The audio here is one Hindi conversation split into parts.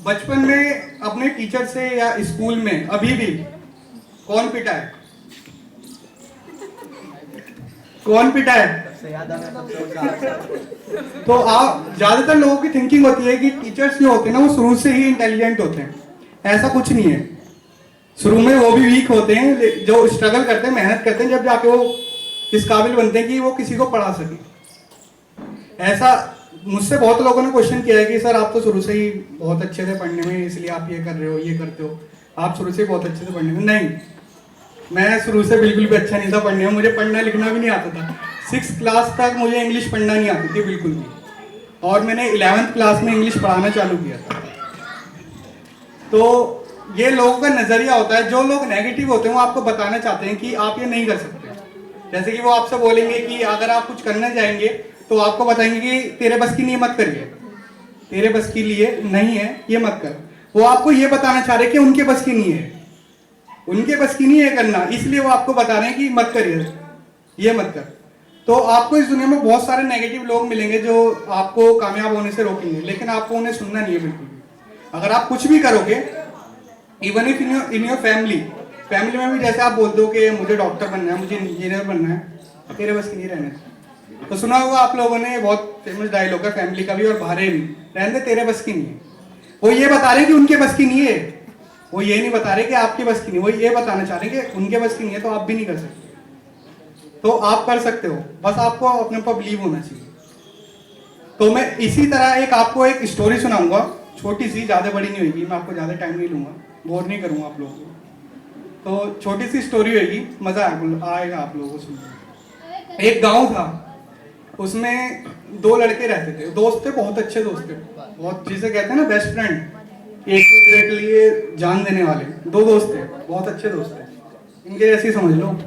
बचपन में अपने टीचर से या स्कूल में अभी भी कौन पिटा है? कौन पिटा है? तो आप ज्यादातर लोगों की थिंकिंग होती है कि टीचर्स जो होते हैं ना वो शुरू से ही इंटेलिजेंट होते हैं। ऐसा कुछ नहीं है। शुरू में वो भी वीक होते हैं, जो स्ट्रगल करते हैं, मेहनत करते हैं, जब जाके वो इस काबिल बनते हैं कि वो किसी को पढ़ा सके। ऐसा मुझसे बहुत लोगों ने क्वेश्चन किया है कि सर आप तो शुरू से ही बहुत अच्छे थे पढ़ने में, इसलिए आप ये कर रहे हो, ये करते हो, आप शुरू से ही बहुत अच्छे थे पढ़ने में। नहीं, मैं शुरू से बिल्कुल भी अच्छा नहीं था पढ़ने में। मुझे पढ़ना लिखना भी नहीं आता था। 6th क्लास तक मुझे इंग्लिश पढ़ना नहीं आती थी बिल्कुल भी, और मैंने 11th क्लास में इंग्लिश पढ़ाना चालू किया था। तो ये लोगों का नजरिया होता है। जो लोग नेगेटिव होते हैं वो आपको बताना चाहते हैं कि आप ये नहीं कर सकते। जैसे कि वो आपसे बोलेंगे कि अगर आप कुछ करने जाएंगे तो आपको बताएंगे कि तेरे बस की नहीं, मत करिए, तेरे बस की लिए नहीं है, ये मत कर। वो आपको ये बताना चाह रहे हैं कि उनके बस की नहीं है, उनके बस की नहीं है करना, इसलिए वो आपको बता रहे हैं कि मत करिए, ये मत कर। तो आपको इस दुनिया में बहुत सारे नेगेटिव लोग मिलेंगे जो आपको कामयाब होने से रोकेंगे, लेकिन आपको उन्हें सुनना नहीं है बिल्कुल भी। अगर आप कुछ भी करोगे, even if in your family में भी जैसे आप बोलते हो कि मुझे डॉक्टर बनना है, मुझे इंजीनियर बनना है, तेरे बस की नहीं रहने। तो सुना होगा आप लोगों ने, बहुत फेमस डायलॉग है फैमिली का भी और बाहर भी, रहने तेरे बस की नहीं है। वो ये बता रहे हैं कि उनके बस की नहीं है, वो ये नहीं बता रहे कि आपकी बस की नहीं, वो ये बताना चाह रहे हैं कि उनके बस की नहीं है, तो आप भी नहीं कर सकते। तो आप कर सकते हो, बस आपको अपने ऊपर बिलीव होना चाहिए। तो मैं इसी तरह आपको एक स्टोरी सुनाऊंगा, छोटी सी, ज्यादा बड़ी नहीं होगी, मैं आपको ज्यादा टाइम नहीं लूंगा, बोर नहीं करूंगा आप लोगों को। तो छोटी सी स्टोरी होगी, मजा आएगा आप लोगों को सुनने। एक गांव था, उसमें 2 लड़के रहते थे, दोस्त थे, बहुत अच्छे दोस्त थे, बहुत, जिसे कहते हैं ना बेस्ट फ्रेंड, एक दूसरे के लिए जान देने वाले। 2 दोस्त थे, बहुत अच्छे दोस्त थे, इनके जैसे ही समझ लो।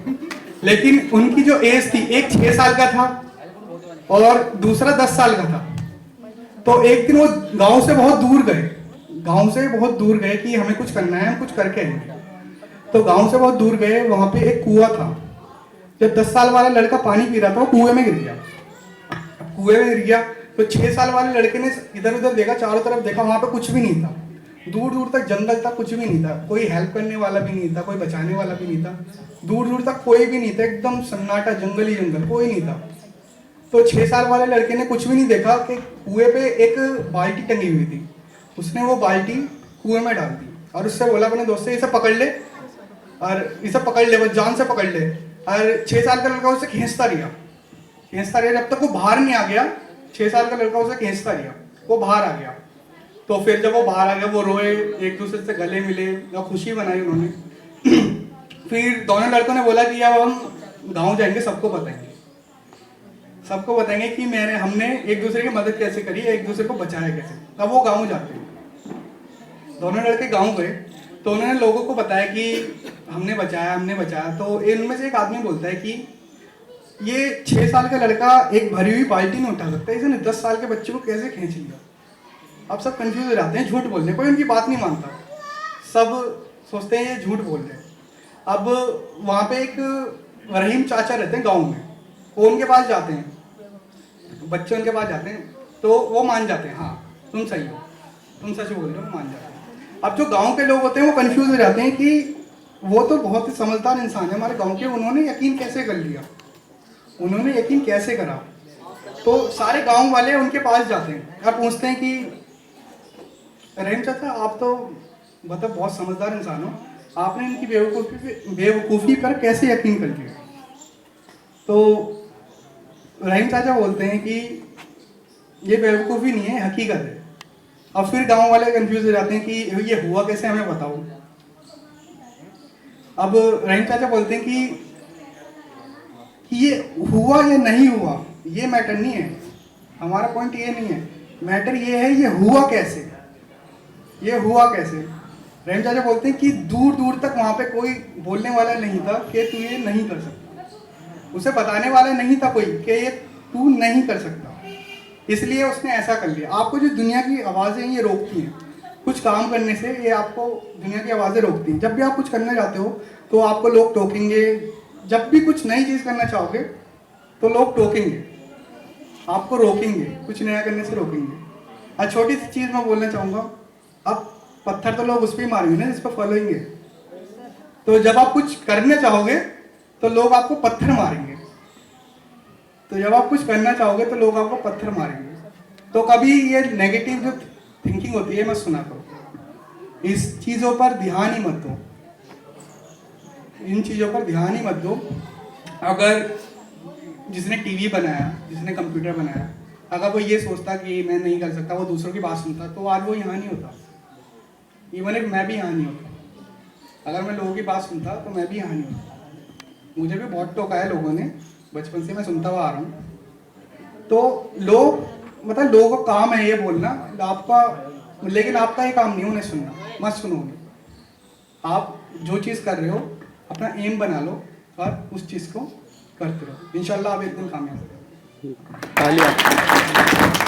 लेकिन उनकी जो एज थी, एक 6 साल का था और दूसरा 10 साल का था। तो एक दिन वो गांव से बहुत दूर गए, गांव से बहुत दूर गए कि हमें कुछ करना है, हम कुछ करके आएंगे। तो गांव से बहुत दूर गए, वहां पे एक कुआं था। जब 10 साल वाला लड़का पानी पी रहा था, वो कुएं में गिर गया। कुएं में गिर गया तो 6 साल वाले लड़के ने इधर उधर देखा, चारों तरफ देखा, वहां पे कुछ भी नहीं था। दूर दूर तक जंगल था, कुछ भी नहीं था, कोई हेल्प करने वाला भी नहीं था, कोई बचाने वाला भी नहीं था, दूर दूर तक कोई भी नहीं था, एकदम सन्नाटा, जंगल ही जंगल, कोई नहीं था। तो 6 साल वाले लड़के ने कुछ भी नहीं देखा कि कुएं पे एक बाल्टी टंगी हुई थी। उसने वो बाल्टी कुएं में डाल दी और उससे बोला अपने दोस्त से, इसे पकड़ ले, और इसे पकड़ ले, बस जान से पकड़ ले। और 6 साल का लड़का उसे खींचता रहा, खींचता रहा, जब तक वो बाहर नहीं आ गया। 6 साल का लड़का उसे खींचता रहा, वो बाहर आ गया। तो फिर जब वो बाहर आ गया, वो रोए, एक दूसरे से गले मिले और खुशी बनाई उन्होंने। फिर दोनों लड़कों ने बोला कि अब हम गांव जाएंगे, सबको बताएंगे, सबको बताएंगे कि हमने एक दूसरे की मदद कैसे करी, एक दूसरे को बचाया कैसे। तब वो गांव जाते हैं। दोनों लड़के गांव गए तो उन्होंने लोगों को बताया कि हमने बचाया, हमने बचाया। तो इनमें से एक आदमी बोलता है कि ये 6 साल का लड़का एक भरी हुई बाल्टी नहीं उठा सकता, इसने 10 साल के बच्चे को कैसे खींच लिया। अब सब कंफ्यूज हो जाते हैं, झूठ बोल रहे हैं, कोई उनकी बात नहीं मानता, सब सोचते हैं ये झूठ बोल रहे हैं। अब वहाँ पे एक रहीम चाचा रहते हैं गांव में, वो उनके पास जाते हैं, बच्चे उनके पास जाते हैं, तो वो मान जाते हैं, हाँ तुम सही हो, तुम सच बोल रहे हो, मान जाते हैं। अब जो गांव के लोग होते हैं वो कंफ्यूज हो जाते हैं कि वो तो बहुत ही समझदार इंसान है हमारे गांव के, उन्होंने यकीन कैसे कर लिया, उन्होंने यकीन कैसे करा। तो सारे गांव वाले उनके पास जाते हैं और पूछते हैं कि रहीम चाचा, आप तो मतलब बहुत समझदार इंसान हो, आपने इनकी बेवकूफ़ी पर कैसे यकीन कर लिया। तो रहीम चाचा बोलते हैं कि ये बेवकूफ़ी नहीं है, हकीकत है। अब फिर गांव वाले कंफ्यूज हो जाते हैं कि ये हुआ कैसे, हमें बताओ। अब रहीम चाचा बोलते हैं कि ये हुआ या नहीं हुआ ये मैटर नहीं है, हमारा पॉइंट ये नहीं है, मैटर ये है ये हुआ कैसे, ये हुआ कैसे। रहीम चाचा बोलते हैं कि दूर दूर तक वहां पे कोई बोलने वाला नहीं था कि तू ये नहीं कर सकता, उसे बताने वाला नहीं था कोई कि ये तू नहीं कर सकता, इसलिए उसने ऐसा कर लिया। आपको जो दुनिया की आवाज़ें ये रोकती हैं कुछ काम करने से, ये आपको दुनिया की आवाज़ें रोकती हैं। जब भी आप कुछ करने जाते हो तो आपको लोग टोकेंगे, जब भी कुछ नई चीज़ करना चाहोगे तो लोग टोकेंगे, आपको रोकेंगे, कुछ नया करने से रोकेंगे। और छोटी सी चीज़ मैं बोलना चाहूँगा, अब पत्थर तो लोग उस पर ही मारेंगे ना जिस पर फॉलोइंग है। तो जब आप कुछ करना चाहोगे तो लोग आपको पत्थर मारेंगे, तो जब आप कुछ करना चाहोगे तो लोग आपको पत्थर मारेंगे। तो कभी ये नेगेटिव जो थिंकिंग होती है मत सुना करो, इस चीज़ों पर ध्यान ही मत दो, इन चीज़ों पर ध्यान ही मत दो। अगर जिसने टीवी बनाया, जिसने कंप्यूटर बनाया, अगर वो ये सोचता कि मैं नहीं कर सकता, वो दूसरों की बात सुनता, तो आज वो यहाँ नहीं होता। इवन एक मैं भी यहाँ नहीं होता। अगर मैं लोगों की बात सुनता तो मैं भी यहाँ नहीं होता। मुझे भी बहुत टोका है लोगों ने, बचपन से मैं सुनता हुआ आ रहा हूँ। तो लोग मतलब लोगों का काम है ये बोलना आपका, लेकिन आपका ये काम नहीं उन्हें सुनना, मत सुनो उन्हें। आप जो चीज़ कर रहे हो अपना एम बना लो और उस चीज़ को करते रहो, इंशाल्लाह आप एक दिन कामयाब हो।